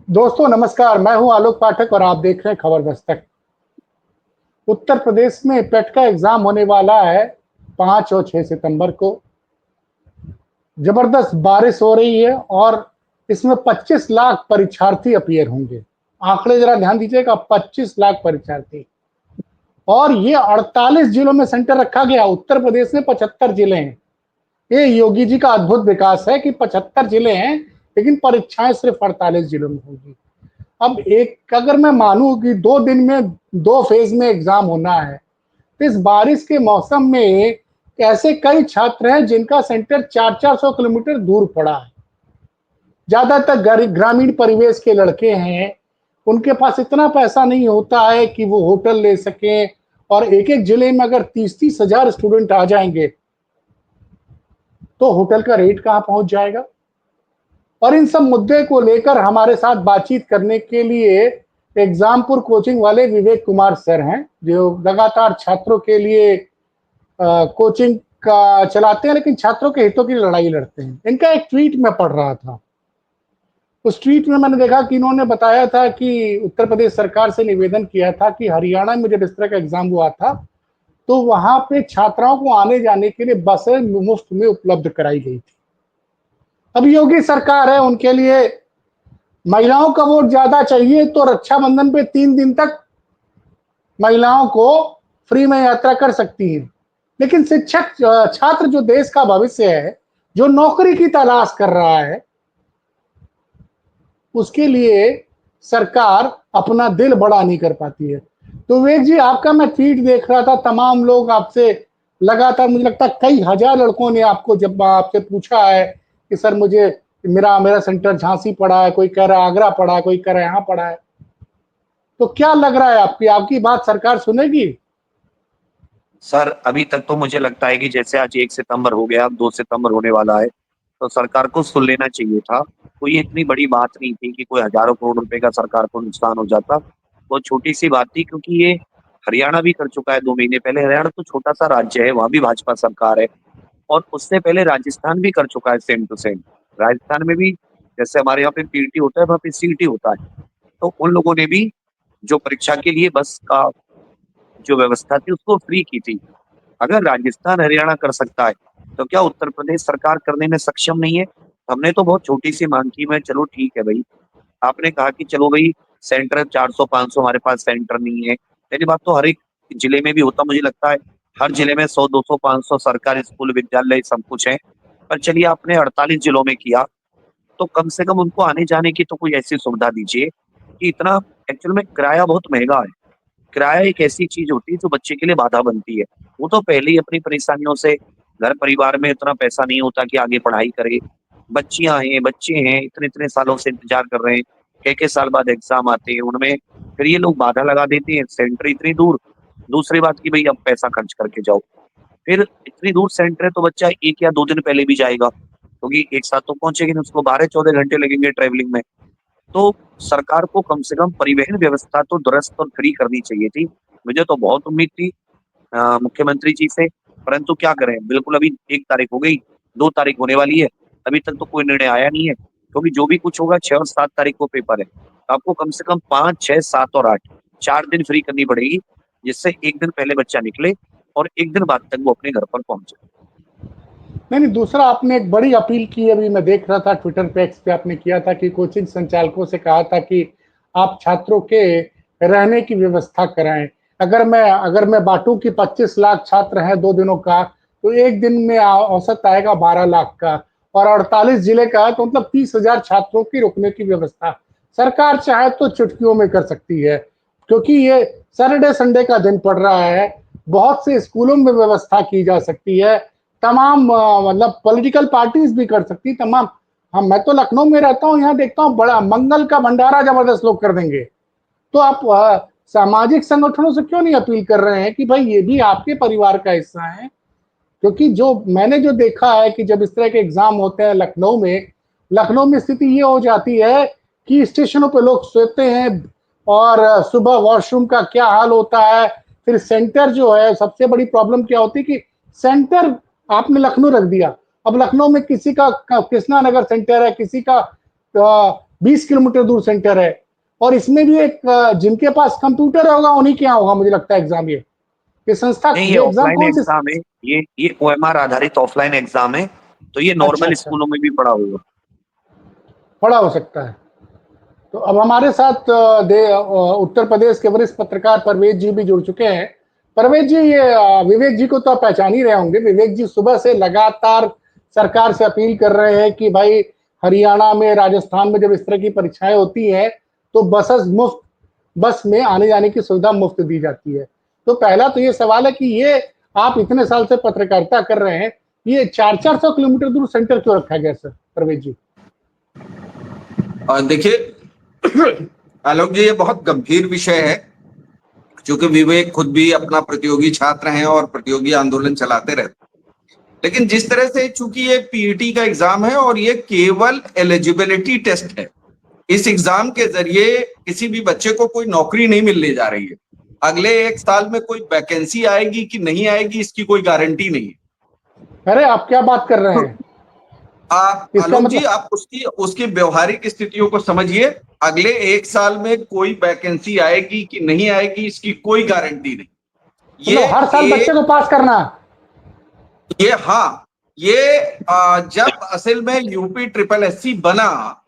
दोस्तों नमस्कार, मैं हूं आलोक पाठक और आप देख रहे हैं खबर दस्तक। उत्तर प्रदेश में टेट का एग्जाम होने वाला है 5 और 6 सितंबर को। जबरदस्त बारिश हो रही है और इसमें 25 लाख परीक्षार्थी अपीयर होंगे। आंकड़े जरा ध्यान दीजिएगा, 25 लाख परीक्षार्थी। और ये 48 जिलों में सेंटर रखा गया। उत्तर प्रदेश में 75 जिले हैं। ये योगी जी का अद्भुत विकास है कि 75 जिले हैं लेकिन परीक्षाएं सिर्फ 48 जिलों में होगी। अब एक अगर मैं मानूं कि 2 दिन में 2 फेज में एग्जाम होना है, तो इस बारिश के मौसम में ऐसे कई छात्र हैं जिनका सेंटर 400-400 किलोमीटर दूर पड़ा है। ज्यादातर ग्रामीण परिवेश के लड़के हैं, उनके पास इतना पैसा नहीं होता है कि वो होटल ले सकें। और एक-एक जिले में अगर 30-30 हजार स्टूडेंट आ जाएंगे, तो होटल का रेट कहाँ पहुंच जाएगा। और इन सब मुद्दे को लेकर हमारे साथ बातचीत करने के लिए एग्जामपुर कोचिंग वाले विवेक कुमार सर हैं, जो लगातार छात्रों के लिए कोचिंग का चलाते हैं, लेकिन छात्रों के हितों की लड़ाई लड़ते हैं। इनका एक ट्वीट मैं पढ़ रहा था। उस ट्वीट में मैंने देखा कि इन्होंने बताया था कि उत्तर प्रदेश सरकार से निवेदन किया था कि हरियाणा में जब इस तरह का एग्जाम हुआ था, तो वहां पे छात्राओं को आने जाने के लिए बसें मुफ्त में उपलब्ध कराई गई थी। अब योगी सरकार है, उनके लिए महिलाओं का वोट ज्यादा चाहिए, तो रक्षाबंधन पे 3 दिन तक महिलाओं को फ्री में यात्रा कर सकती हैं। लेकिन शिक्षक छात्र जो देश का भविष्य है, जो नौकरी की तलाश कर रहा है, उसके लिए सरकार अपना दिल बड़ा नहीं कर पाती है। तो विवेक जी, आपका मैं ट्वीट देख रहा था, तमाम लोग आपसे लगातार, मुझे लगता है कई हजार लड़कों ने आपको जब आपसे पूछा है कि सर मुझे मेरा मेरा सेंटर झांसी पड़ा है, कोई कह रहा है आगरा पड़ा है, कोई कह रहा है यहाँ पड़ा है। तो क्या लग रहा है आपकी आपकी बात सरकार सुनेगी? सर अभी तक तो मुझे लगता है कि जैसे आज 1 सितंबर हो गया, अब 2 सितंबर होने वाला है, तो सरकार को सुन लेना चाहिए था। कोई इतनी बड़ी बात नहीं थी कि कोई हजारों करोड़ रुपए का सरकार को नुकसान हो जाता। बहुत छोटी सी बात थी, क्योंकि ये हरियाणा भी कर चुका है 2 महीने पहले। हरियाणा तो छोटा सा राज्य है, वहां भी भाजपा सरकार है। और उससे पहले राजस्थान भी कर चुका है सेम टू सेम। राजस्थान में भी जैसे हमारे यहाँ पे पीटी होता है, वहाँ पे सीटी होता है। तो उन लोगों ने भी जो परीक्षा के लिए बस का जो व्यवस्था थी उसको फ्री की थी। अगर राजस्थान हरियाणा कर सकता है, तो क्या उत्तर प्रदेश सरकार करने में सक्षम नहीं है? हमने तो बहुत छोटी सी मांग की। मैं चलो ठीक है भाई, आपने कहा कि चलो भाई सेंटर 400-500 हमारे पास सेंटर नहीं है। मेरी बात तो हर एक जिले में भी होता, मुझे लगता है हर जिले में 100-200-500 सरकारी स्कूल विद्यालय सब कुछ है। पर चलिए आपने 48 जिलों में किया, तो कम से कम उनको आने जाने की तो कोई ऐसी सुविधा दीजिए कि इतना। एक्चुअल में किराया बहुत महंगा है। किराया एक ऐसी चीज होती है जो बच्चे के लिए बाधा बनती है। वो तो पहले ही अपनी परेशानियों से, घर परिवार में इतना पैसा नहीं होता कि आगे पढ़ाई करे। बच्चियां हैं, बच्चे हैं, इतने इतने सालों से इंतजार कर रहे हैं। कई साल बाद एग्जाम आते हैं, उनमें फिर ये लोग बाधा लगा देते हैं, सेंटर इतनी दूर। दूसरी बात की भाई अब पैसा खर्च करके जाओ, फिर इतनी दूर सेंटर है तो बच्चा 1 या 2 दिन पहले भी जाएगा, क्योंकि एक साथ तो पहुंचेगी नहीं, उसको 12-14 घंटे लगेंगे ट्रेवलिंग में। तो सरकार को कम से कम परिवहन व्यवस्था तो दुरुस्त और फ्री करनी चाहिए थी। मुझे तो बहुत उम्मीद थी मुख्यमंत्री जी से। परंतु क्या करें, बिल्कुल अभी 1 तारीख हो गई, 2 तारीख होने वाली है, अभी तक तो कोई निर्णय आया नहीं है। क्योंकि जो भी कुछ होगा 6 और 7 तारीख को पेपर है, तो आपको कम से कम 5, 6, 7 और 8 4 दिन फ्री करनी पड़ेगी, जिससे एक दिन पहले बच्चा निकले और एक दिन बाद तक वो अपने घर पर पहुंचे। नहीं नहीं, दूसरा आपने एक बड़ी अपील की, अभी मैं देख रहा था ट्विटर पे, एक्स पे आपने किया था कि कोचिंग संचालकों से कहा था कि आप छात्रों के रहने की व्यवस्था कराएं। अगर मैं बांटूं कि 25 लाख छात्र हैं 2 दिनों का, तो एक दिन में औसत आएगा 12 लाख का। और 48 जिले का है, तो मतलब 30 हजार छात्रों की रुकने की व्यवस्था सरकार चाहे तो चुटकियों में कर सकती है। क्योंकि ये सैटरडे संडे का दिन पड़ रहा है, बहुत से स्कूलों में व्यवस्था की जा सकती है। तमाम मतलब पॉलिटिकल पार्टीज भी कर सकती, तमाम। हम मैं तो लखनऊ में रहता हूँ, यहाँ देखता हूँ बड़ा मंगल का भंडारा जबरदस्त लोग कर देंगे। तो आप सामाजिक संगठनों से क्यों नहीं अपील कर रहे हैं कि भाई ये भी आपके परिवार का हिस्सा है? क्योंकि जो मैंने जो देखा है कि जब इस तरह के एग्जाम होते हैं लखनऊ में स्थिति ये हो जाती है कि स्टेशनों पे लोग सोते हैं, और सुबह वॉशरूम का क्या हाल होता है। फिर सेंटर जो है, सबसे बड़ी प्रॉब्लम क्या होती है कि सेंटर आपने लखनऊ रख दिया। अब लखनऊ में किसी का कृष्णा नगर सेंटर है, किसी का 20 किलोमीटर दूर सेंटर है। और इसमें भी एक जिनके पास कंप्यूटर होगा उन्हीं के यहाँ होगा मुझे लगता है एग्जाम। ये संस्था, नहीं, ये ये एग्जाम ऑफलाइन कौन सी? एग्जाम है। ये ओएमआर आधारित ऑफलाइन एग्जाम है, तो ये अच्छा नॉर्मल अच्छा, स्कूलों में भी पढ़ा होगा। बड़ा हो सकता है। तो अब हमारे साथ उत्तर प्रदेश के वरिष्ठ पत्रकार परवेज जी भी जुड़ चुके हैं। परवेज जी, ये विवेक जी को तो आप पहचान ही रहे होंगे। विवेक जी सुबह से लगातार सरकार से अपील कर रहे हैं कि भाई हरियाणा में, राजस्थान में जब इस तरह की परीक्षाएं होती हैं तो बस में आने जाने की सुविधा मुफ्त दी जाती है। तो पहला तो ये सवाल है कि ये आप इतने साल से पत्रकारिता कर रहे हैं, ये 400 किलोमीटर दूर सेंटर क्यों रखा गया सर, परवेज जी? और देखिए आलोक जी, ये बहुत गंभीर विषय है, क्योंकि विवेक खुद भी अपना प्रतियोगी छात्र हैं और प्रतियोगी आंदोलन चलाते रहते हैं। लेकिन जिस तरह से, चूंकि ये पीईटी का एग्जाम है और ये केवल एलिजिबिलिटी टेस्ट है, इस एग्जाम के जरिए किसी भी बच्चे को कोई नौकरी नहीं मिलने जा रही है। अगले 1 साल में कोई वैकेंसी आएगी कि नहीं आएगी, इसकी कोई गारंटी नहीं है। अरे आप क्या बात कर रहे हैं? इसका आलोक जी, मतलब आप उसकी व्यवहारिक स्थितियों को समझिए। अगले 1 साल में कोई वैकेंसी आएगी कि नहीं आएगी, इसकी कोई गारंटी नहीं। ये हर साल बच्चे को पास करना? जब असल में यूपी ट्रिपल एससी बना,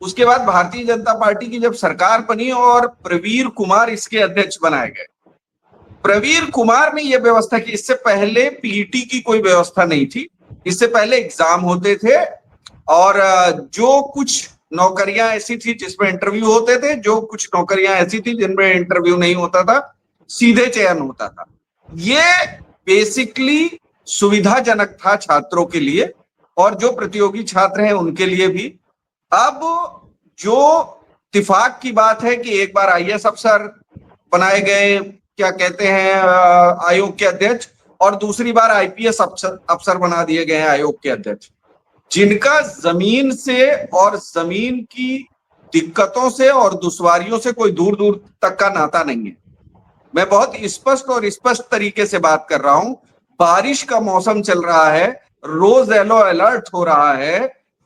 उसके बाद भारतीय जनता पार्टी की जब सरकार बनी और प्रवीर कुमार इसके अध्यक्ष बनाए गए। प्रवीर कुमार ने यह व्यवस्था की। इससे पहले पीईटी की कोई व्यवस्था नहीं थी। इससे पहले एग्जाम होते थे और जो कुछ नौकरियां ऐसी थी जिसमें इंटरव्यू होते थे, जो कुछ नौकरियां ऐसी थी जिनमें इंटरव्यू नहीं होता था, सीधे चयन होता था। ये बेसिकली सुविधाजनक था छात्रों के लिए और जो प्रतियोगी छात्र हैं उनके लिए भी। अब जो इत्तेफाक की बात है कि एक बार आईएएस अफसर बनाए गए, क्या कहते हैं, आयोग के अध्यक्ष, और दूसरी बार आईपीएस अफसर बना दिए गए हैं आयोग के अध्यक्ष, जिनका जमीन से और जमीन की दिक्कतों से और दुश्वारियों से कोई दूर दूर तक का नाता नहीं है। मैं बहुत स्पष्ट तरीके से बात कर रहा हूं। बारिश का मौसम चल रहा है, रोज येलो अलर्ट हो रहा है,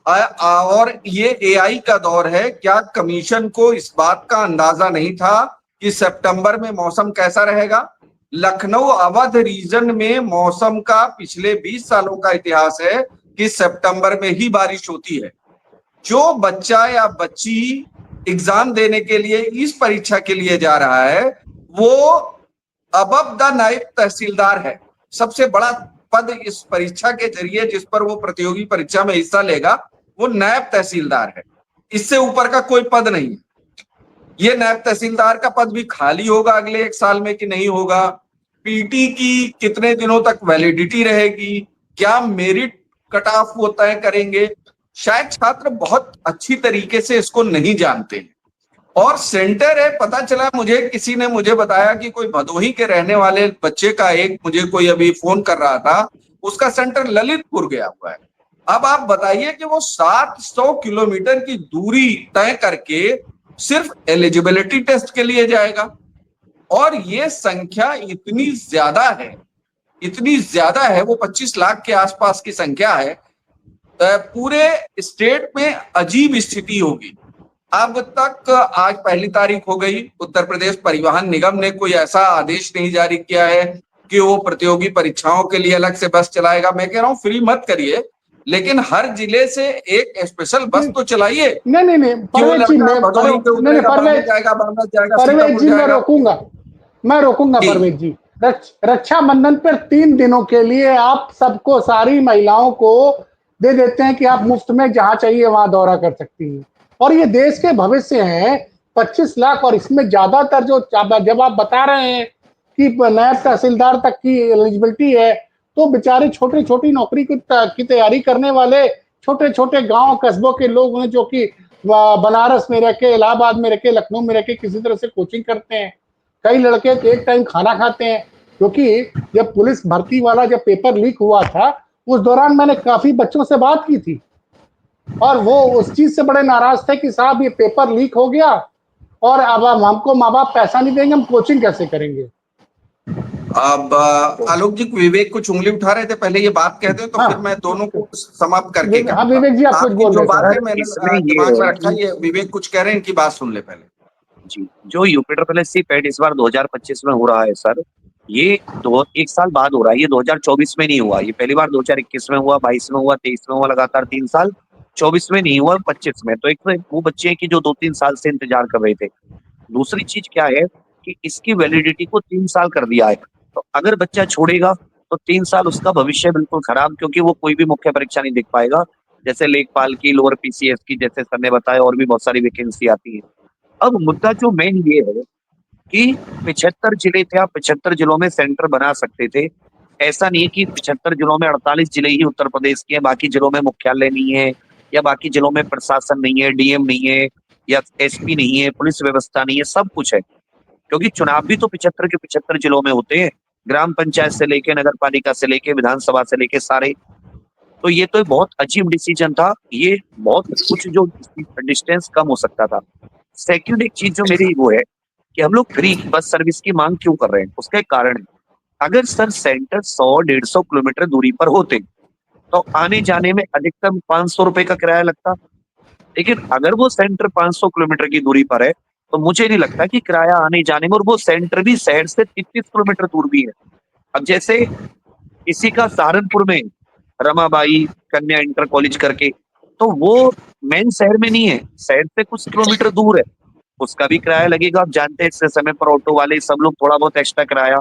और ये एआई का दौर है। क्या कमीशन को इस बात का अंदाजा नहीं था कि सितंबर में मौसम कैसा रहेगा? लखनऊ अवध रीजन में मौसम का पिछले 20 सालों का इतिहास है कि सितंबर में ही बारिश होती है। जो बच्चा या बच्ची एग्जाम देने के लिए, इस परीक्षा के लिए जा रहा है, वो अबब द नायब तहसीलदार है। सबसे बड़ा पद इस परीक्षा के जरिए जिस पर वो प्रतियोगी परीक्षा में हिस्सा लेगा, वो नायब तहसीलदार है। इससे ऊपर का कोई पद नहीं है। ये नायब तहसीलदार का पद भी खाली होगा अगले 1 साल में कि नहीं होगा? पीटी की कितने दिनों तक वैलिडिटी रहेगी? क्या मेरिट कट ऑफ वो तय करेंगे? शायद छात्र बहुत अच्छी तरीके से इसको नहीं जानते हैं। और सेंटर है, पता चला मुझे, किसी ने मुझे बताया कि कोई भदोही के रहने वाले बच्चे का, एक मुझे कोई अभी फोन कर रहा था, उसका सेंटर ललितपुर गया हुआ है। अब आप बताइए कि वो 700 किलोमीटर की दूरी तय करके सिर्फ एलिजिबिलिटी टेस्ट के लिए जाएगा। और ये संख्या इतनी ज्यादा है, वो 25 लाख के आसपास की संख्या है। पूरे स्टेट में अजीब स्थिति होगी। अब तक आज पहली तारीख हो गई, उत्तर प्रदेश परिवहन निगम ने कोई ऐसा आदेश नहीं जारी किया है कि वो प्रतियोगी परीक्षाओं के लिए अलग से बस चलाएगा। मैं कह रहा हूँ फ्री मत करिए, लेकिन हर जिले से एक स्पेशल बस तो चलाइए। नहीं परवेज जी, मैं परवेज जी मैं रोकूंगा परवेज जी। रक्षाबंधन पर 3 दिनों के लिए आप सबको, सारी महिलाओं को दे देते हैं कि आप मुफ्त में जहां चाहिए वहां दौरा कर सकती हैं। और ये देश के भविष्य हैं 25 लाख। और इसमें ज्यादातर जो, जब आप बता रहे हैं कि नायब तहसीलदार तक की एलिजिबिलिटी है, तो बेचारे छोटी छोटी नौकरी की तैयारी करने वाले छोटे छोटे गांव कस्बों के लोग हैं, जो कि बनारस में रह के, इलाहाबाद में रह के, लखनऊ में रह के किसी तरह से कोचिंग करते हैं। कई लड़के तो एक टाइम खाना खाते हैं। क्योंकि जब पुलिस भर्ती वाला जब पेपर लीक हुआ था, उस दौरान मैंने काफी बच्चों से बात की थी और वो उस चीज से बड़े नाराज थे कि साहब ये पेपर लीक हो गया और अब हमको माँ बाप पैसा नहीं देंगे, हम कोचिंग कैसे करेंगे। अब आलोक जी विवेक कुछ उंगली उठा रहे थे, पहले ये बात कहते हैं तो हाँ, फिर मैं दोनों को समाप्त करके हाँ कहूंगा। विवेक जी आप कुछ आपकी बोल जो रहे थे। बात है सर मैंने इसमें ये दिमाग में है रखा, ये विवेक कुछ कह रहे हैं, इनकी बात सुन ले पहले। जी, जो UP triple S C PET इस बार 2025 में हो रहा है सर, ये एक साल बाद हो रहा है, ये 2024 में नहीं हुआ। ये पहली बार 2021 में हुआ, 22 में हुआ, 23 में हुआ, लगातार 3 साल। 24 में नहीं हुआ, 25 में। तो एक तो वो बच्चे हैं कि जो 2-3 साल से इंतजार कर रहे थे। दूसरी चीज क्या है कि इसकी वैलिडिटी को 3 साल कर दिया है। तो अगर बच्चा छोड़ेगा तो 3 साल उसका भविष्य बिल्कुल खराब, क्योंकि वो कोई भी मुख्य परीक्षा नहीं देख पाएगा। जैसे लेखपाल की, लोअर पीसीएस की, जैसे सर ने बताया, और भी बहुत सारी वैकेंसी आती है। अब मुद्दा जो मेन ये है कि 75 जिले थे, आप 75 जिलों में सेंटर बना सकते थे। ऐसा नहीं है कि 75 जिलों में 48 जिले ही उत्तर प्रदेश के हैं, बाकी जिलों में मुख्यालय नहीं है, या बाकी जिलों में प्रशासन नहीं है, डीएम नहीं है, या एसपी नहीं है, पुलिस व्यवस्था नहीं है। सब कुछ है, क्योंकि चुनाव भी तो 75 के 75 जिलों में होते हैं, ग्राम पंचायत से लेके, नगर पालिका से लेके, विधानसभा से लेके, सारे। तो ये तो एक बहुत अजीब डिसीजन था। ये बहुत कुछ जो डिस्टेंस कम हो सकता था। सेकंड एक चीज जो मेरी वो है कि हम लोग फ्री बस सर्विस की मांग क्यों कर रहे हैं, उसका एक कारण है। अगर सर सेंटर 100-150 किलोमीटर दूरी पर होते तो आने जाने में अधिकतम 500 रुपए का किराया लगता। लेकिन अगर वो सेंटर 500 किलोमीटर की दूरी पर है तो मुझे नहीं लगता कि किराया आने जाने में, और वो सेंटर भी शहर से 33 किलोमीटर दूर भी है। अब जैसे इसी का सहारनपुर में रमाबाई कन्या इंटर कॉलेज करके, तो वो मेन शहर में नहीं है, शहर से कुछ किलोमीटर दूर है। उसका भी किराया लगेगा। आप जानते हैं इससे समय पर ऑटो वाले सब लोग थोड़ा बहुत एक्स्ट्रा किराया।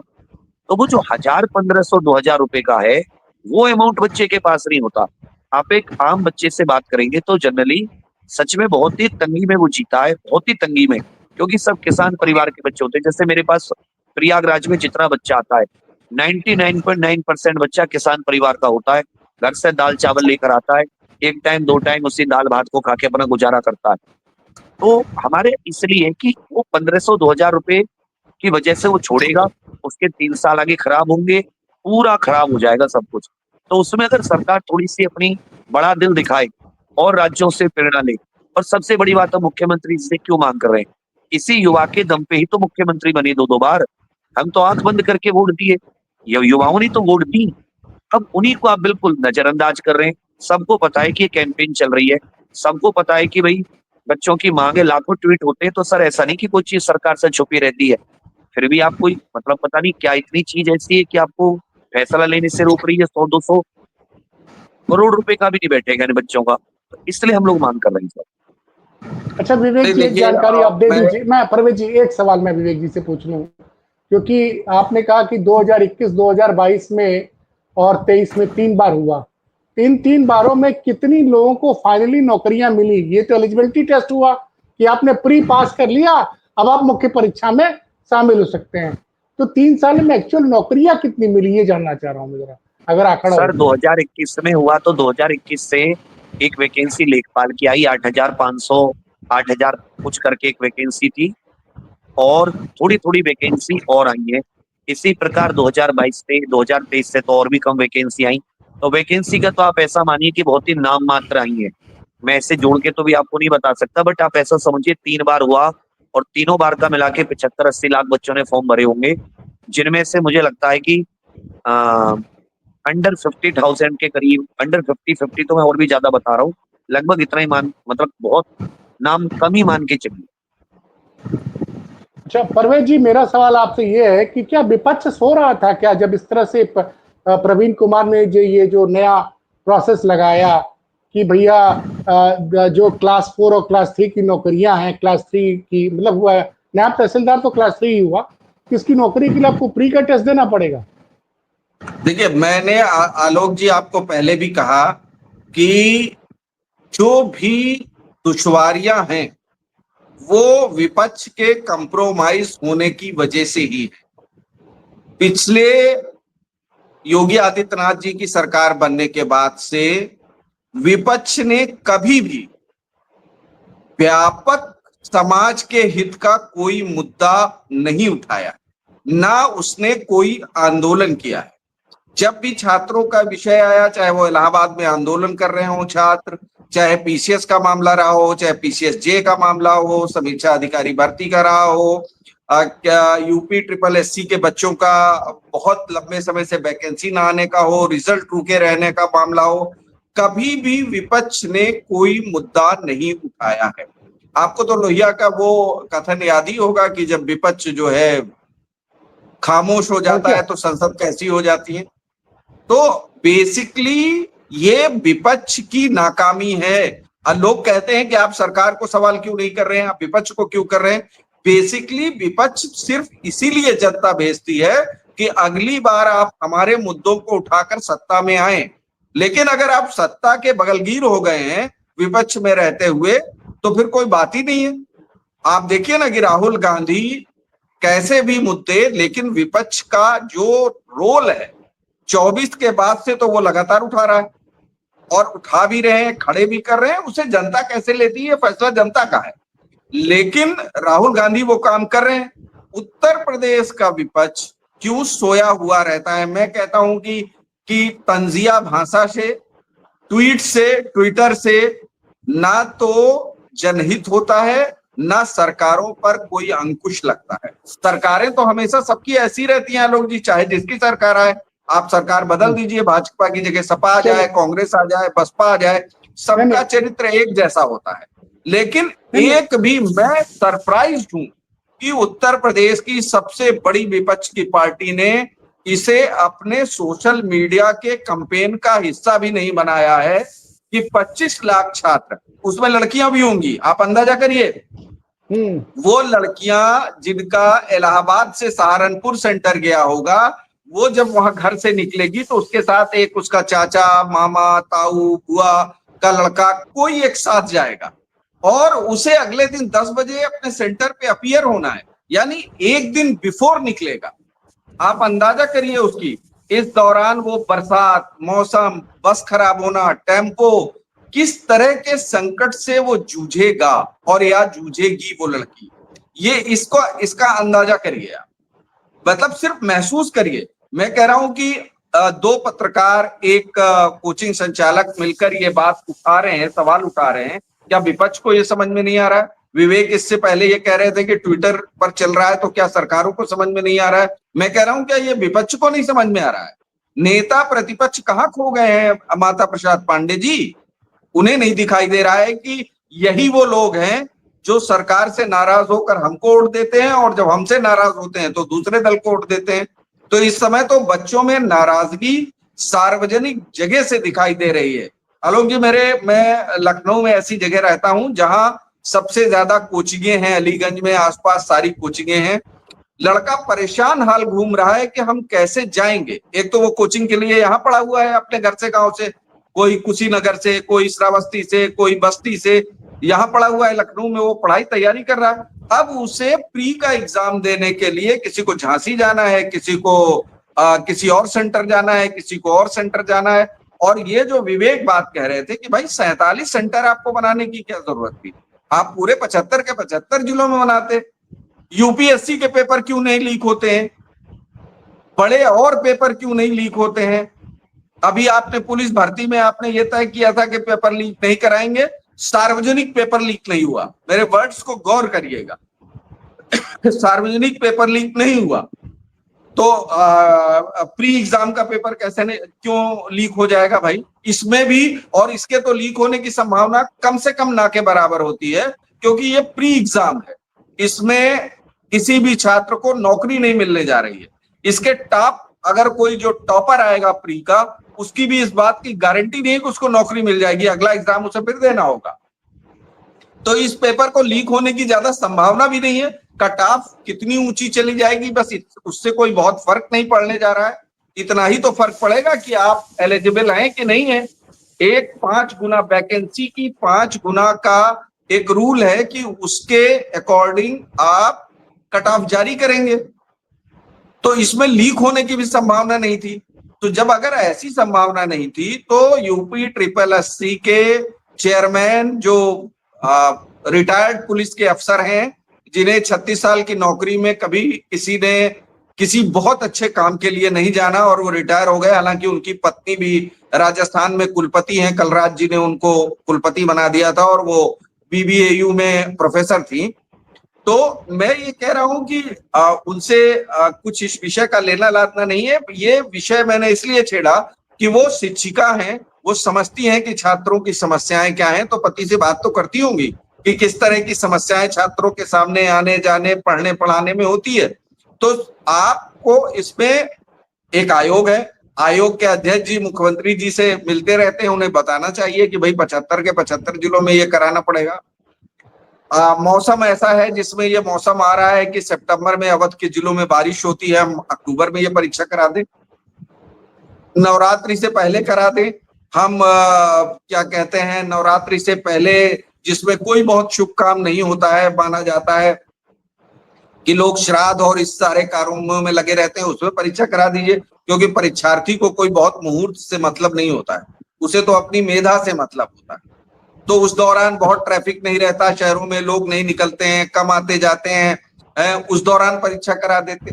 तो वो जो 1,000, 1,500, 2,000 रुपए का है, वो अमाउंट बच्चे के पास नहीं होता। आप एक आम बच्चे से बात करेंगे तो जनरली सच में बहुत ही तंगी में वो जीता है, बहुत ही तंगी में, क्योंकि सब किसान परिवार के बच्चे होते हैं। जैसे मेरे पास प्रयागराज में जितना बच्चा आता है, 99.9% बच्चा किसान परिवार का होता है। घर से दाल चावल लेकर आता है, एक टाइम 2 टाइम उसी दाल भात को खा के अपना गुजारा करता है। तो हमारे इसलिए कि वो 1,500-2,000 रुपए की वजह से वो छोड़ेगा, उसके 3 साल आगे खराब होंगे, पूरा खराब हो जाएगा सब कुछ। तो उसमें अगर सरकार थोड़ी सी अपनी बड़ा दिल दिखाए और राज्यों से प्रेरणा ले, और सबसे बड़ी बात है मुख्यमंत्री से क्यों मांग कर रहे हैं, इसी युवा के दम पे ही तो मुख्यमंत्री बने 2-2 बार। हम तो आंख बंद करके वोट दिए, ये युवाओं ने तो वोट दी। अब उन्हीं को आप बिल्कुल नजरअंदाज कर रहे हैं। सबको पता है कि ये कैंपेन चल रही है, सबको पता है कि भाई बच्चों की मांगे, लाखों ट्वीट होते हैं। तो सर ऐसा नहीं कि कोई चीज सरकार से छुपी रहती है, फिर भी आप कोई मतलब पता नहीं क्या इतनी चीज ऐसी है कि आपको फैसला लेने से रोक रही है। 100-200 करोड़ रुपए का भी नहीं बैठेगा इन बच्चों का। तो इसलिए हम लोग मांग कर रहे हैं सर। अच्छा विवेक नहीं जी एक देखिए, जानकारी आप दे मैं दीजिए। मैं परवेज जी एक सवाल मैं विवेक जी से पूछ लूं, क्योंकि आपने कहा कि 2021, 2022 में और 23 में 3 बार हुआ। इन 3 बारों में कितनी लोगों को फाइनली नौकरियां मिली? ये तो एलिजिबिलिटी टेस्ट हुआ कि आपने प्री पास कर लिया, अब आप मुख्य परीक्षा में शामिल हो सकते हैं। तो 3 साल में एक्चुअल नौकरियां कितनी मिली, ये जानना चाह रहा हूं मैं जरा, अगर आंकड़ा हो सर तो। 2021 में हुआ तो 2021 से एक वैकेंसी लेखपाल की आई, 8,500, 8,000 कुछ करके एक वैकेंसी थी, और थोड़ी थोड़ी वैकेंसी और आई है। इसी प्रकार 2022 से 2023 से तो और भी कम वैकेंसी आई। तो वैकेंसी का तो आप ऐसा मानिए कि बहुत ही नाम मात्र आई है। मैं ऐसे जोड़ के तो भी आपको नहीं बता सकता, बट आप ऐसा समझिए 3 बार हुआ, और तीनों बार का मिला के 75-80 लाख बच्चों ने फॉर्म भरे होंगे, जिनमें से मुझे लगता है कि अंडर 50,000 के करीब, अंडर 50 तो मैं और भी ज्यादा बता रहा हूँ, लगभग इतना ही मान, मतलब बहुत नाम कम ही मान के चलिए। अच्छा परवेज जी मेरा सवाल आपसे ये है कि क्या विपक्ष सो रहा था क्या जब इस तरह से प्रवीण कुमार ने ये जो नया प्रोसेस लगाया कि भैया जो क्लास 4 और क्लास 3 की नौकरियां हैं, क्लास 3 की मतलब नायब तहसीलदार तो क्लास 3 ही हुआ, इसकी नौकरी के लिए आपको प्री का टेस्ट देना पड़ेगा? देखिए, मैंने आलोक जी आपको पहले भी कहा कि जो भी दुश्वारियां हैं वो विपक्ष के कंप्रोमाइज होने की वजह से ही है। पिछले योगी आदित्यनाथ जी की सरकार बनने के बाद से विपक्ष ने कभी भी व्यापक समाज के हित का कोई मुद्दा नहीं उठाया, ना उसने कोई आंदोलन किया है। जब भी छात्रों का विषय आया, चाहे वो इलाहाबाद में आंदोलन कर रहे हो छात्र, चाहे पीसीएस का मामला रहा हो, चाहे पीसीएस जे का मामला हो, समीक्षा अधिकारी भर्ती का रहा हो, क्या यूपी ट्रिपल एससी के बच्चों का बहुत लंबे समय से वैकेंसी ना आने का हो, रिजल्ट रुके रहने का मामला हो, कभी भी विपक्ष ने कोई मुद्दा नहीं उठाया है। आपको तो लोहिया का वो कथन याद ही होगा कि जब विपक्ष जो है खामोश हो जाता है तो संसद कैसी हो जाती है। तो बेसिकली ये विपक्ष की नाकामी है। लोग कहते हैं कि आप सरकार को सवाल क्यों नहीं कर रहे हैं, आप विपक्ष को क्यों कर रहे हैं। बेसिकली विपक्ष सिर्फ इसीलिए जनता भेजती है कि अगली बार आप हमारे मुद्दों को उठाकर सत्ता में आए। लेकिन अगर आप सत्ता के बगलगीर हो गए हैं विपक्ष में रहते हुए तो फिर कोई बात ही नहीं है। आप देखिए ना कि राहुल गांधी कैसे भी मुद्दे, लेकिन विपक्ष का जो रोल है 24 के बाद से तो वो लगातार उठा रहा है और उठा भी रहे हैं, खड़े भी कर रहे हैं। उसे जनता कैसे लेती है, फैसला जनता का है। लेकिन राहुल गांधी वो काम कर रहे हैं। उत्तर प्रदेश का विपक्ष क्यों सोया हुआ रहता है? मैं कहता हूं कि तंजिया भाषा से, ट्वीट से, ट्विटर से ना तो जनहित होता है, ना सरकारों पर कोई अंकुश लगता है। सरकारें तो हमेशा सबकी ऐसी रहती हैं लोग जी, चाहे जिसकी सरकार आए। आप सरकार बदल दीजिए, भाजपा की जगह सपा आ जाए, कांग्रेस आ जाए, बसपा आ जाए, सबका चरित्र एक जैसा होता है। लेकिन एक भी मैं सरप्राइज हूं कि उत्तर प्रदेश की सबसे बड़ी विपक्ष की पार्टी ने इसे अपने सोशल मीडिया के कैंपेन का हिस्सा भी नहीं बनाया है कि 25 लाख छात्र, उसमें लड़कियां भी होंगी, आप अंदाजा करिए। वो लड़कियां जिनका इलाहाबाद से सहारनपुर सेंटर गया होगा, वो जब वहां घर से निकलेगी तो उसके साथ एक उसका चाचा, मामा, ताऊ, बुआ का लड़का कोई एक साथ जाएगा और उसे अगले दिन 10 बजे अपने सेंटर पे अपीयर होना है, यानी एक दिन बिफोर निकलेगा। आप अंदाजा करिए उसकी। इस दौरान वो बरसात, मौसम, बस खराब होना, टेम्पो, किस तरह के संकट से वो जूझेगा और या जूझेगी वो लड़की, ये इसका अंदाजा करिए आप। मतलब सिर्फ महसूस करिए। मैं कह रहा हूं कि दो पत्रकार, एक कोचिंग संचालक मिलकर ये बात उठा रहे हैं, सवाल उठा रहे हैं। क्या विपक्ष को ये समझ में नहीं आ रहा है? विवेक इससे पहले ये कह रहे थे कि ट्विटर पर चल रहा है, तो क्या सरकारों को समझ में नहीं आ रहा है? मैं कह रहा हूं क्या ये विपक्ष को नहीं समझ में आ रहा है? नेता प्रतिपक्ष कहाँ खो गए हैं माता प्रसाद पांडे जी? उन्हें नहीं दिखाई दे रहा है कि यही वो लोग हैं जो सरकार से नाराज होकर हमको वोट देते हैं और जब हमसे नाराज होते हैं तो दूसरे दल को वोट देते हैं। तो इस समय तो बच्चों में नाराजगी सार्वजनिक जगह से दिखाई दे रही है। आलोक जी, मैं लखनऊ में ऐसी जगह रहता हूं जहां सबसे ज्यादा कोचिंगे हैं, अलीगंज में आसपास सारी कोचिंगे हैं। लड़का परेशान हाल घूम रहा है कि हम कैसे जाएंगे। एक तो वो कोचिंग के लिए यहाँ पड़ा हुआ है अपने घर से, गांव से, कोई कुशीनगर से, कोई श्रावस्ती से, कोई बस्ती से, यहाँ पड़ा हुआ है लखनऊ में, वो पढ़ाई तैयारी कर रहा है। अब उसे प्री का एग्जाम देने के लिए किसी को झांसी जाना है, किसी को किसी और सेंटर जाना है, किसी को और सेंटर जाना है। और ये जो विवेक बात कह रहे थे कि भाई 47 सेंटर आपको बनाने की क्या जरूरत थी? आप पूरे 75 के 75 जिलों में बनाते। यूपीएससी के पेपर क्यों नहीं लीक होते हैं? बड़े और पेपर क्यों नहीं लीक होते हैं? अभी आपने पुलिस भर्ती में आपने ये तय किया था कि पेपर लीक नहीं कराएंगे, सार्वजनिक पेपर लीक नहीं हुआ। मेरे वर्ड्स को गौर करिएगा। सार्वजनिक पेपर लीक नहीं हुआ तो प्री एग्जाम का पेपर कैसे नहीं, क्यों लीक हो जाएगा भाई? इसमें भी, और इसके तो लीक होने की संभावना कम से कम ना के बराबर होती है, क्योंकि ये प्री एग्जाम है। इसमें किसी भी छात्र को नौकरी नहीं मिलने जा रही है। इसके टॉप, अगर कोई जो टॉपर आएगा प्री का, उसकी भी इस बात की गारंटी नहीं है कि उसको नौकरी मिल जाएगी, अगला एग्जाम उसे फिर देना होगा। तो इस पेपर को लीक होने की ज्यादा संभावना भी नहीं है। कट ऑफ कितनी ऊंची चली जाएगी, बस उससे कोई बहुत फर्क नहीं पड़ने जा रहा है। इतना ही तो फर्क पड़ेगा कि आप एलिजिबल हैं कि नहीं है। एक 5 गुना वैकेंसी की 5 गुना का एक रूल है कि उसके अकॉर्डिंग आप कट ऑफ जारी करेंगे। तो इसमें लीक होने की भी संभावना नहीं थी। तो जब अगर ऐसी संभावना नहीं थी तो यूपी ट्रिपल एससी के चेयरमैन, जो रिटायर्ड पुलिस के अफसर हैं, जिन्हें 36 साल की नौकरी में कभी किसी ने किसी बहुत अच्छे काम के लिए नहीं जाना और वो रिटायर हो गए, हालांकि उनकी पत्नी भी राजस्थान में कुलपति हैं, कलराज जी ने उनको कुलपति बना दिया था और वो बीबीएयू में प्रोफेसर थी। तो मैं ये कह रहा हूं कि उनसे कुछ इस विषय का लेना लाना नहीं है। ये विषय मैंने इसलिए छेड़ा कि वो शिक्षिका हैं, वो समझती हैं कि छात्रों की समस्याएं क्या हैं, तो पति से बात तो करती होंगी कि किस तरह की समस्याएं छात्रों के सामने आने जाने पढ़ने पढ़ाने में होती है। तो आपको इसमें एक आयोग है, आयोग के अध्यक्ष जी मुख्यमंत्री जी से मिलते रहते हैं, उन्हें बताना चाहिए कि भाई 75 के 75 जिलों में ये कराना पड़ेगा। मौसम ऐसा है जिसमें ये मौसम आ रहा है कि सितंबर में अवध के जिलों में बारिश होती है, हम अक्टूबर में ये परीक्षा करा दें, नवरात्रि से पहले करा दें। हम क्या कहते हैं, नवरात्रि से पहले जिसमें कोई बहुत शुभ काम नहीं होता है, माना जाता है कि लोग श्राद्ध और इस सारे कारों में लगे रहते हैं, उसमें परीक्षा करा दीजिए, क्योंकि परीक्षार्थी को कोई बहुत मुहूर्त से मतलब नहीं होता है, उसे तो अपनी मेधा से मतलब होता है। तो उस दौरान बहुत ट्रैफिक नहीं रहता, शहरों में लोग नहीं निकलते हैं, कम आते जाते हैं, उस दौरान परीक्षा करा देते।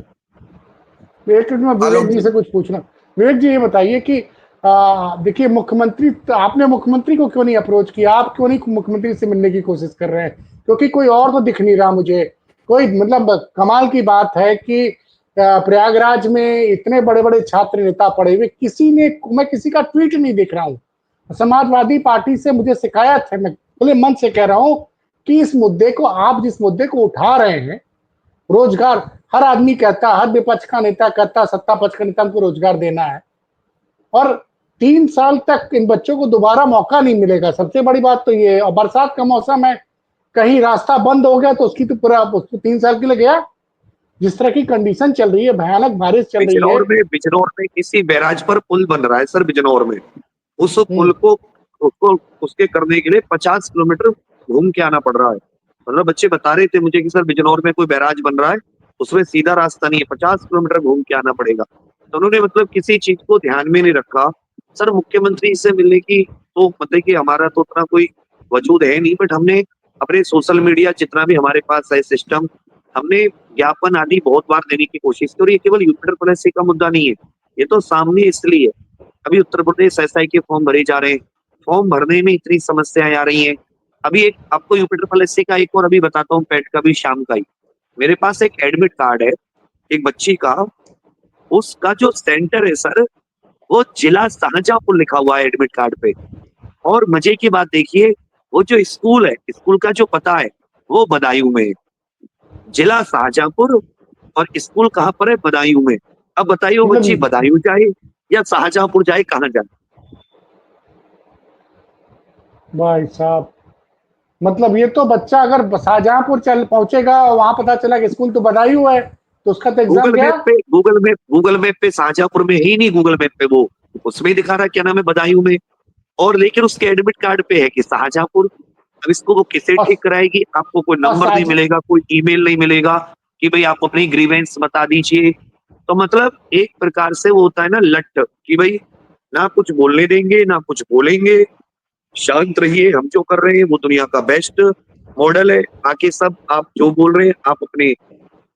एक मिनट में विवेक जी से कुछ पूछना। विवेक जी ये बताइए कि देखिए मुख्यमंत्री, तो आपने मुख्यमंत्री को क्यों नहीं अप्रोच किया, आप क्यों नहीं मुख्यमंत्री से मिलने की कोशिश कर रहे हैं? क्योंकि कोई और तो दिख नहीं रहा मुझे। कोई मतलब कमाल की बात है कि प्रयागराज में इतने बड़े बड़े छात्र नेता पड़े हुए, किसी ने, मैं किसी का ट्वीट नहीं देख रहा हूँ। समाजवादी पार्टी से मुझे शिकायत है, मैं खुले मन से कह रहा हूँ कि इस मुद्दे को, आप जिस मुद्दे को उठा रहे हैं, रोजगार, हर आदमी कहता है, हर विपक्ष का नेता कहता है सत्ता पक्ष का नेता हमको रोजगार देना है, और 3 साल तक इन बच्चों को दोबारा मौका नहीं मिलेगा। सबसे बड़ी बात तो ये है, और बरसात का मौसम है, कहीं रास्ता बंद हो गया तो उसकी तो पूरा, उसको 3 साल के लिए गया। जिस तरह की कंडीशन चल रही है, भयानक बारिश चल रही है। बिजनौर में किसी बैराज पर पुल बन रहा है सर, बिजनौर में। उस पुल को उसको उसके करने के लिए 50 किलोमीटर घूम के आना पड़ रहा है। मतलब बच्चे बता रहे थे मुझे कि सर बिजनौर में कोई बैराज बन रहा है, उसमें सीधा रास्ता नहीं है, 50 किलोमीटर घूम के आना पड़ेगा। तो उन्होंने मतलब किसी चीज को ध्यान में नहीं रखा। सर मुख्यमंत्री से मिलने की तो मतलब कि हमारा तो उतना कोई वजूद है नहीं, बट हमने अपने सोशल मीडिया जितना भी हमारे पास है सिस्टम, हमने ज्ञापन आदि बहुत बार देने की कोशिश की। और ये केवल यूपी प्रदेश का मुद्दा नहीं है, ये तो सामने इसलिए अभी उत्तर प्रदेश एसआई के फॉर्म भरे जा रहे हैं, फॉर्म भरने में इतनी समस्याएं आ रही हैं। अभी एक आपको यूपी ट्रिपल एससी का एक और अभी बताता हूँ, पेट का भी शाम का ही। मेरे पास एक एडमिट कार्ड है एक बच्ची का, उसका जो सेंटर है सर वो जिला शाहजहांपुर लिखा हुआ है एडमिट कार्ड पे। और मजे की बात देखिए, वो जो स्कूल है, स्कूल का जो पता है वो बदायूं में है, जिला शाहजहांपुर, और स्कूल कहाँ पर है, बदायूं में। अब बताइए वो बच्ची बदायूं जाए या शाहजहांपुर जाए, कहाँ जाए? भाई साहब, मतलब ये तो बच्चा अगर शाहजहांपुर चल पहुंचेगा, वहां पता चला कि स्कूल तो बदायूं है, तो उसका तो एग्जाम गया। गूगल मैप पे शाहजहांपुर में ही नहीं, गूगल मैप पे वो उसमें ही दिखा रहा है क्या नाम है, बदायूं में। और लेकिन उसके एडमिट कार्ड पे है कि शाहजहांपुर। अब इसको वो किसे ठीक कराएगी? आपको कोई नंबर नहीं मिलेगा, कोई ईमेल नहीं मिलेगा कि भाई आप अपनी ग्रीवेंस बता दीजिए। तो मतलब एक प्रकार से वो होता है ना लट, कि भाई ना कुछ बोलने देंगे ना कुछ बोलेंगे, शांत रहिए, हम जो कर रहे हैं वो दुनिया का बेस्ट मॉडल है, बाकी सब आप जो बोल रहे हैं आप अपने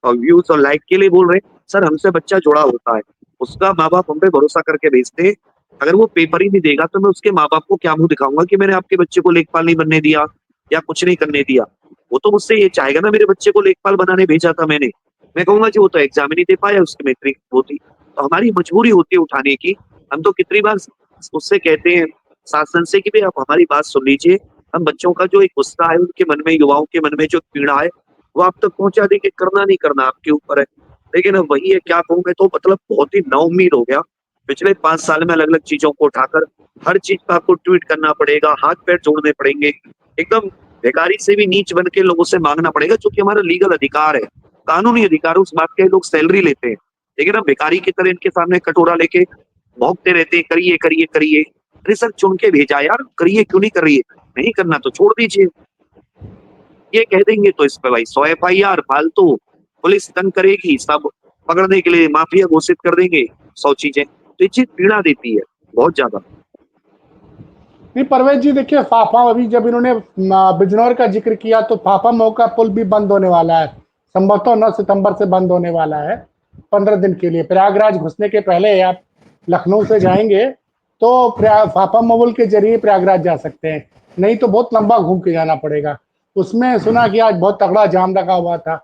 व्यूज और लाइक के लिए बोल रहे हैं। सर हमसे बच्चा जुड़ा होता है, उसका माँ बाप हम पे भरोसा करके भेजते हैं। अगर वो पेपर ही नहीं देगा तो मैं उसके माँ बाप को क्या मुंह दिखाऊंगा कि मैंने आपके बच्चे को लेखपाल नहीं बनने दिया या कुछ नहीं करने दिया? वो तो मुझसे ये चाहेगा ना, मेरे बच्चे को लेखपाल बनाने भेजा था मैंने, मैं कहूंगा कि वो तो एग्जाम ही नहीं दे पाया, उसकी मैट्रिक होती। तो हमारी मजबूरी होती है उठाने की। हम तो कितनी बार उससे कहते हैं शासन से कि भाई आप हमारी बात सुन लीजिए, हम बच्चों का जो एक गुस्सा है उनके मन में, युवाओं के मन में जो पीड़ा है वो आप तक पहुंचा देंगे, करना नहीं करना आपके ऊपर है। लेकिन अब वही है, क्या कहूँ मैं, तो मतलब बहुत ही नाउम्मीद हो गया। पिछले 5 साल में अलग अलग चीजों को उठाकर हर चीज का आपको ट्वीट करना पड़ेगा, हाथ पैर जोड़ने पड़ेंगे, एकदम भिखारी से भी नीच बन के लोगों से मांगना पड़ेगा, जो कि हमारा लीगल अधिकार है, कानूनी अधिकार। उस बात के लोग सैलरी लेते हैं, लेकिन अब भिखारी की तरह इनके सामने कटोरा लेके भौंकते रहते हैं, करिए करिए करिए। अरे सर चुन के भेजा यार, करिए क्यों नहीं कर रही है? नहीं करना तो छोड़ दीजिए। ये कह देंगे तो इस पे भाई 100 FIR फालतू, पुलिस तंग करेगी, सब पकड़ने के लिए माफिया घोषित कर देंगे, 100 चीजें। तो ये चीज पीड़ा देती है बहुत ज्यादा। नहीं परवेज जी, देखिए फाफा, अभी जब इन्होंने बिजनौर का जिक्र किया तो फाफा मऊ का पुल भी बंद होने वाला है, संभवतः 9 सितंबर से बंद होने वाला है 15 दिन के लिए। प्रयागराज घुसने के पहले आप लखनऊ से जाएंगे तो फाफा मऊ के जरिए प्रयागराज जा सकते हैं, नहीं तो बहुत लंबा घूम के जाना पड़ेगा। उसमें सुना कि आज बहुत तगड़ा जाम लगा हुआ था।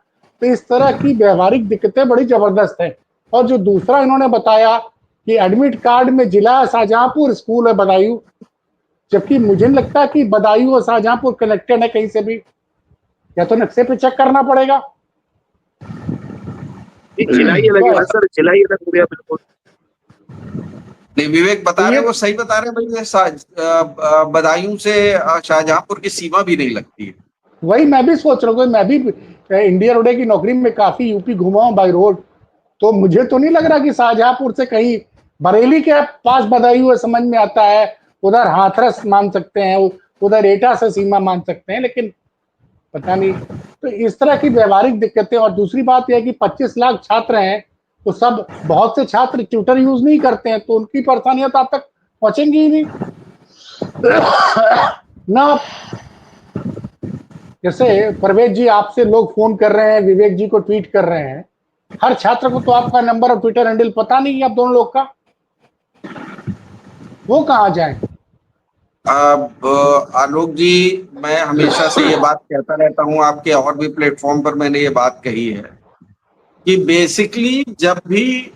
तो इस तरह की व्यवहारिक दिक्कतें बड़ी जबरदस्त है। और जो दूसरा इन्होंने बताया कि एडमिट कार्ड में जिला शाहजहांपुर स्कूल है बदायूं, जबकि मुझे नहीं लगता कि बदायूं और शाहजहांपुर कनेक्टेड है कहीं से भी, या तो नक्शे पे चेक करना पड़ेगा। जिला ही अलग है ना सर, जिला ही अलग हो गया बिल्कुल। नहीं, विवेक बता रहे, वो सही बता रहे भाई, बदायूं से शाहजहांपुर की सीमा भी नहीं लगती है। वही मैं भी सोच रहा हूँ, मैं भी इंडिया रोडे की नौकरी में काफी यूपी घुमा हूँ बाई रोड, तो मुझे तो नहीं लग रहा कि शाहजहांपुर से कहीं बरेली के पास बदायूं है, समझ में आता है, उधर हाथरस मान सकते हैं, उधर एटा से सीमा मान सकते हैं, लेकिन पता नहीं। तो इस तरह की व्यवहारिक दिक्कतें। और दूसरी बात यह है कि 25 लाख छात्र हैं, तो सब बहुत से छात्र ट्विटर यूज नहीं करते हैं, तो उनकी परेशानियां तो आप तक पहुंचेंगी ही नहीं ना। जैसे परवेज जी, आपसे लोग फोन कर रहे हैं, विवेक जी को ट्वीट कर रहे हैं, हर छात्र को तो आपका नंबर और ट्विटर हैंडल पता नहीं है आप दोनों लोग का, वो कहाँ जाए। अब आलोक जी, मैं हमेशा से ये बात कहता रहता हूँ, आपके और भी प्लेटफॉर्म पर मैंने ये बात कही है कि बेसिकली जब भी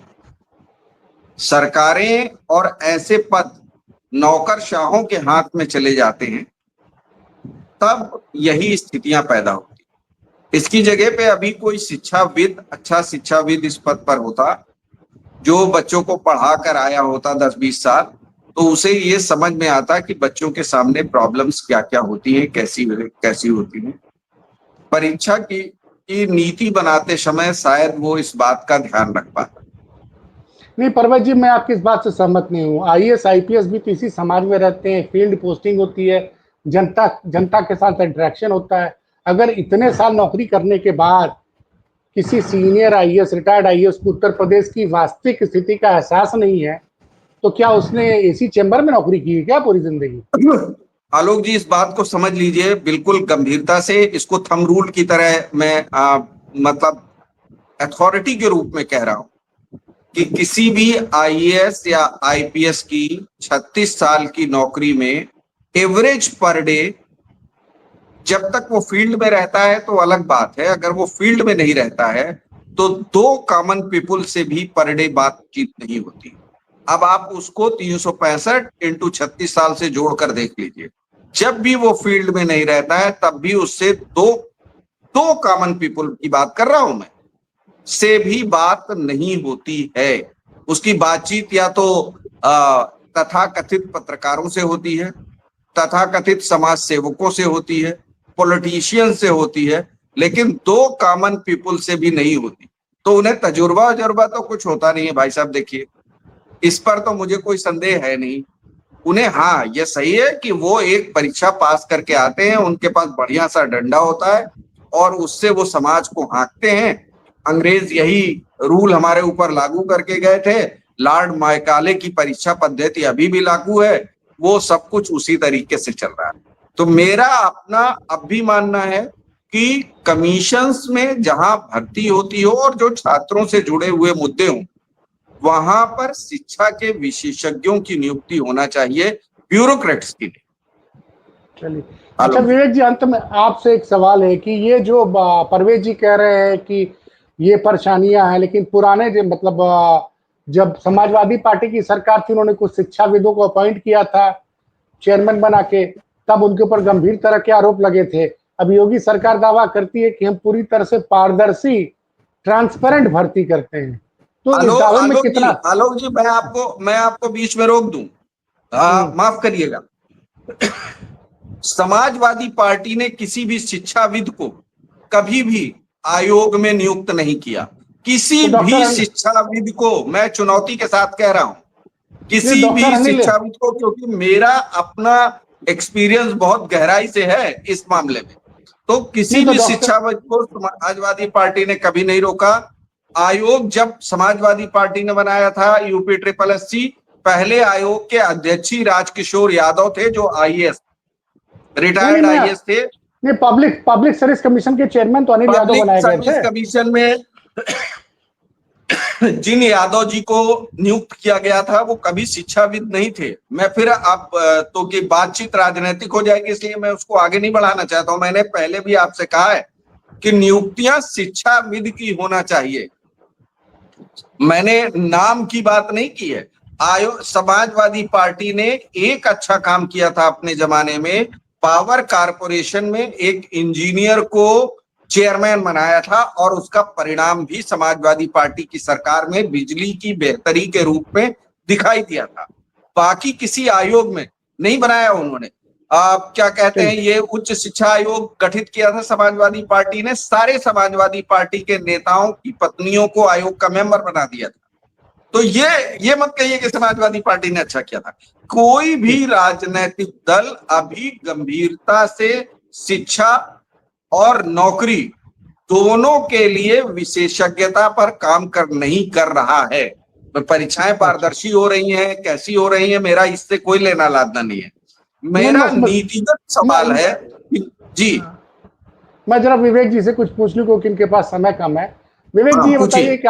सरकारें और ऐसे पद नौकरशाहों के हाथ में चले जाते हैं, तब यही स्थितियां पैदा होती। इसकी जगह पे अभी कोई शिक्षाविद, अच्छा शिक्षाविद इस पद पर होता, जो बच्चों को पढ़ा कर आया होता 10-20 साल, तो उसे ये समझ में आता कि बच्चों के सामने प्रॉब्लम्स क्या क्या होती हैं, कैसी कैसी होती हैं। परीक्षा की नीति बनाते समय शायद वो इस बात का ध्यान रख पाता। नहीं परवेज जी, मैं आपकी इस बात से सहमत नहीं हूँ। आईएएस आईपीएस भी तो इसी समाज में रहते हैं, फील्ड पोस्टिंग होती है, जनता के साथ इंटरेक्शन होता है। अगर इतने साल नौकरी करने के बाद किसी सीनियर आईएएस, रिटायर्ड आईएएस को उत्तर प्रदेश की वास्तविक स्थिति का एहसास नहीं है, तो क्या उसने एसी चैम्बर में नौकरी की है क्या पूरी जिंदगी? आलोक जी, इस बात को समझ लीजिए बिल्कुल गंभीरता से, इसको थंब रूल की तरह मैं मतलब अथॉरिटी के रूप में कह रहा हूं कि किसी भी आईएएस या आईपीएस की 36 साल की नौकरी में एवरेज पर डे, जब तक वो फील्ड में रहता है तो अलग बात है, अगर वो फील्ड में नहीं रहता है तो 2 कॉमन पीपुल से भी पर डे बातचीत नहीं होती। अब आप उसको 365 इंटू 36 साल से जोड़कर देख लीजिए। जब भी वो फील्ड में नहीं रहता है तब भी उससे दो कॉमन पीपुल की बात कर रहा हूं मैं, से भी बात नहीं होती है। उसकी बातचीत या तो तथाकथित पत्रकारों से होती है, तथाकथित समाज सेवकों से होती है, पॉलिटिशियन से होती है, लेकिन 2 कॉमन पीपुल से भी नहीं होती। तो उन्हें तजुर्बा तो कुछ होता नहीं है भाई साहब। देखिए, इस पर तो मुझे कोई संदेह है नहीं। उन्हें, हाँ ये सही है कि वो एक परीक्षा पास करके आते हैं, उनके पास बढ़िया सा डंडा होता है और उससे वो समाज को हाँकते हैं। अंग्रेज यही रूल हमारे ऊपर लागू करके गए थे, लॉर्ड मैकाले की परीक्षा पद्धति अभी भी लागू है, वो सब कुछ उसी तरीके से चल रहा है। तो मेरा अपना अब भी मानना है कि कमीशंस में जहां भर्ती होती हो और जो छात्रों से जुड़े हुए मुद्दे हों, वहां पर शिक्षा के विशेषज्ञों की नियुक्ति होना चाहिए, ब्यूरोक्रेट्स की नहीं। चलिए, अच्छा विवेक जी, अंत में आपसे एक सवाल है कि ये जो परवेज जी कह रहे हैं कि ये परेशानियां हैं, लेकिन पुराने जो मतलब जब समाजवादी पार्टी की सरकार थी, उन्होंने कुछ शिक्षाविदों को अपॉइंट किया था चेयरमैन बना के, तब उनके ऊपर गंभीर तरह के आरोप लगे थे। अब योगी सरकार दावा करती है कि हम पूरी तरह से पारदर्शी, ट्रांसपेरेंट भर्ती करते हैं, तो इस दावे में कितना? आलोक जी, मैं आपको बीच में रोक दूं, माफ करिएगा। समाजवादी पार्टी ने किसी भी शिक्षाविद को कभी भी आयोग में नियुक्त नहीं किया। किसी भी शिक्षाविद को, मैं चुनौती के साथ कह रहा हूं, किसी भी शिक्षाविद को, क्योंकि मेरा अपना एक्सपीरियंस बहुत गहराई से है इस मामले में, तो किसी भी शिक्षाविद को समाजवादी पार्टी ने कभी नहीं रोका। आयोग जब समाजवादी पार्टी ने बनाया था यूपी SSS, पहले आयोग के अध्यक्ष राजकिशोर यादव थे, जो आईएएस, रिटायर्ड आईएएस थे। नहीं, पब्लिक सर्विस कमीशन के चेयरमैन तो अनिल यादव बनाए गए थे। कमीशन में जिन यादव जी को नियुक्त किया गया था वो कभी शिक्षाविद नहीं थे। मैं फिर आप तो कि बातचीत राजनीतिक हो जाएगी, इसलिए मैं उसको आगे नहीं बढ़ाना चाहता हूं। मैंने पहले भी आपसे कहा है कि नियुक्तियां शिक्षाविद की होना चाहिए। मैंने नाम की बात नहीं की है। समाजवादी पार्टी ने एक अच्छा काम किया था अपने जमाने में, पावर कारपोरेशन में एक इंजीनियर को चेयरमैन बनाया था और उसका परिणाम भी समाजवादी पार्टी की सरकार में बिजली की बेहतरी के रूप में दिखाई दिया था। बाकी किसी आयोग में नहीं बनाया उन्होंने। क्या कहते हैं, ये उच्च शिक्षा आयोग गठित किया था समाजवादी पार्टी ने, सारे समाजवादी पार्टी के नेताओं की पत्नियों को आयोग का मेंबर बना दिया था। तो ये मत कहिए कि समाजवादी पार्टी ने अच्छा किया था। कोई भी राजनीतिक दल अभी गंभीरता से शिक्षा और नौकरी दोनों के लिए विशेषज्ञता पर काम नहीं कर रहा है। परीक्षाएं पारदर्शी हो रही हैं, कैसी हो रही हैं, मेरा इससे कोई लेना लादना नहीं है। मेरा नीतिगत सवाल है जी। मैं जरा विवेक जी से कुछ पूछ लूं क्योंकि इनके पास समय कम है। विवेक जी, ये बताइए कि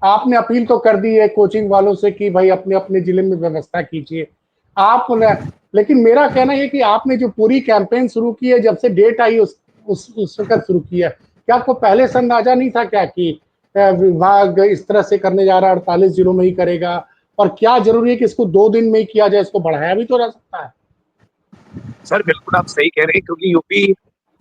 आपने अपील तो कर दी है कोचिंग वालों से कि भाई अपने अपने जिले में व्यवस्था कीजिए आपने, लेकिन मेरा कहना है कि आपने जो पूरी कैंपेन शुरू की है, जब से डेट आई उस वक्त शुरू किया, क्या आपको पहले से अंदाजा नहीं था क्या कि विभाग इस तरह से करने जा रहा है, 48 जिलों में ही करेगा, और क्या जरूरी है कि इसको 2 दिन में ही किया जाए, इसको बढ़ाया भी तो जा सकता है? सर बिल्कुल आप सही कह रहे हैं, क्योंकि यूपी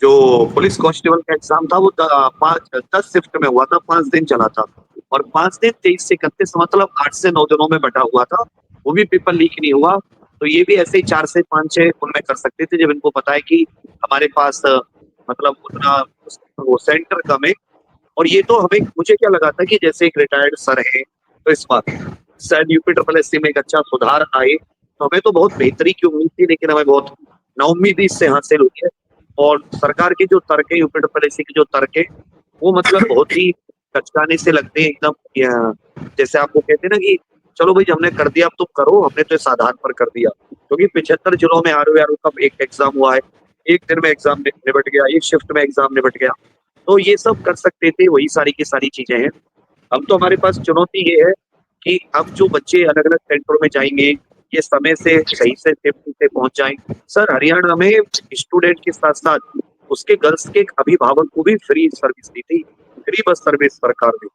जो पुलिस कांस्टेबल का एग्जाम था वो 10 शिफ्ट में हुआ था, 5 दिन चला था, और 5 दिन 23 से 31 मतलब 8 से 9 दिनों में बटा हुआ था। वो भी पेपर लीक नहीं हुआ। तो ये भी ऐसे ही 4 से 5-6 उनमें कर सकते थे, जब इनको पता है कि हमारे पास मतलब उतना वो सेंटर कम है। और ये तो हमें, मुझे क्या लगा था कि जैसे एक रिटायर्ड सर है तो इस बात शायद यूपी SSSC में एक अच्छा सुधार आए, तो हमें तो बहुत बेहतरी की उम्मीद थी, लेकिन हमें बहुत नाउम्मीदी इससे हासिल हुई है। और सरकार के जो तर्क है, यूपी SSSC के जो तर्क है, वो मतलब बहुत ही कचकाने से लगते हैं एकदम। जैसे आपको कहते हैं ना कि चलो भाई हमने कर दिया अब तुम करो, हमने तो इस आधार पर कर दिया, क्योंकि 75 जिलों में RO का एक एग्जाम हुआ है, एक दिन में एग्जाम निबट गया, एक शिफ्ट में एग्जाम निबट गया। तो ये सब कर सकते थे, वही सारी की सारी चीजें हैं। अब तो हमारे पास चुनौती ये है कि अब जो बच्चे अलग अलग सेंटरों में जाएंगे, ये समय से सही से सेफ्टी से पहुंच जाएं। सर हरियाणा में स्टूडेंट के साथ साथ उसके गर्ल्स के अभिभावक को भी फ्री सर्विस दी थी, फ्री बस सर्विस सरकार ने,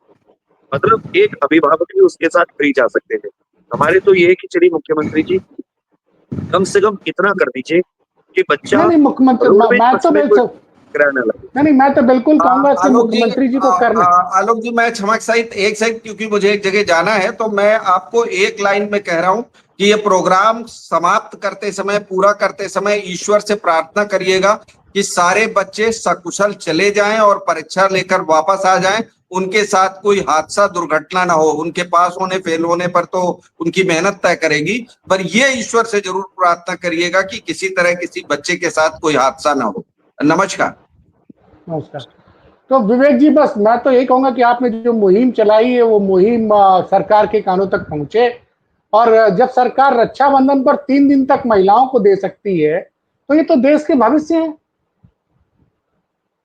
मतलब एक अभिभावक भी उसके साथ फ्री जा सकते थे। हमारे तो ये है कि चलिए मुख्यमंत्री जी कम से कम इतना कर दीजिए कि बच्चा नहीं मुख्यमंत्री, रोड में मैं तो किराया लगे। नहीं, मैं तो बिल्कुल कहूंगा कि मुख्यमंत्री जी को करना। आलोक जी, मैं क्षमा सहित एक सेकंड, क्योंकि मुझे एक जगह जाना है, तो मैं आपको एक लाइन में कह रहा हूं कि ये प्रोग्राम समाप्त करते समय, पूरा करते समय ईश्वर से प्रार्थना करिएगा कि सारे बच्चे सकुशल चले जाएं और परीक्षा लेकर वापस आ जाएं, उनके साथ कोई हादसा दुर्घटना ना हो। उनके पास होने फेल होने पर तो उनकी मेहनत तय करेगी, पर ये ईश्वर से जरूर प्रार्थना करिएगा कि किसी तरह किसी बच्चे के साथ कोई हादसा ना हो। नमस्कार। नमस्कार। तो विवेक जी, बस मैं तो यही कहूंगा कि आपने जो मुहिम चलाई है, वो मुहिम सरकार के कानों तक पहुंचे, और जब सरकार रक्षाबंधन पर 3 दिन तक महिलाओं को दे सकती है, तो ये तो देश के भविष्य है,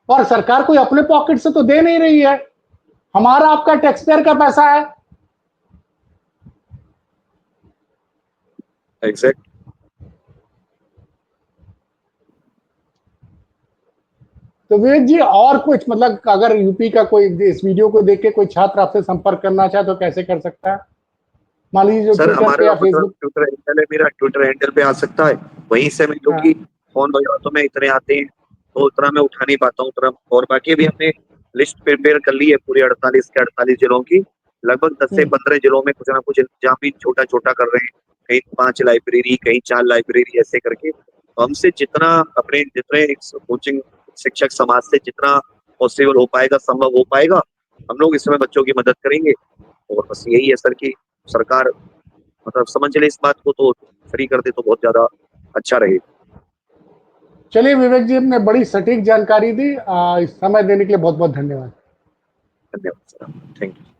और सरकार कोई अपने पॉकेट से तो दे नहीं रही है, हमारा आपका टैक्स पेयर का पैसा है। एग्जैक्ट। तो विवेक जी, और कुछ मतलब अगर यूपी का कोई इस वीडियो को देख के कोई छात्र आपसे संपर्क करना चाहे तो कैसे कर सकता है? मान लीजिए जो ट्विटर पे या फेसबुक। ट्विटर हैंडल है मेरा, ट्विटर हैंडल पे आ सकता है, वहीं से मैं, क्योंकि फोन वगैरह तो मैं इतने आते हैं तो उतना मैं उठा नहीं पाता हूँ उतना। और बाकी भी हमने लिस्ट प्रिपेयर कर ली है पूरी 48 के 48 जिलों की, लगभग 10 से 15 जिलों में कुछ ना कुछ इंतजाम भी छोटा छोटा कर रहे हैं, कहीं 5 लाइब्रेरी, कहीं 4 लाइब्रेरी, ऐसे करके। तो हमसे जितना अपने जितने कोचिंग शिक्षक समाज से जितना पॉसिबल हो पाएगा, संभव हो पाएगा, हम लोग इसमें बच्चों की मदद करेंगे। और बस यही है सर कि सरकार मतलब समझ ले इस बात को, तो फ्री कर दे तो बहुत ज्यादा अच्छा रहेगा। चलिए विवेक जी, ने बड़ी सटीक जानकारी दी, इस समय देने के लिए बहुत बहुत धन्यवाद। धन्यवाद सर, थैंक यू।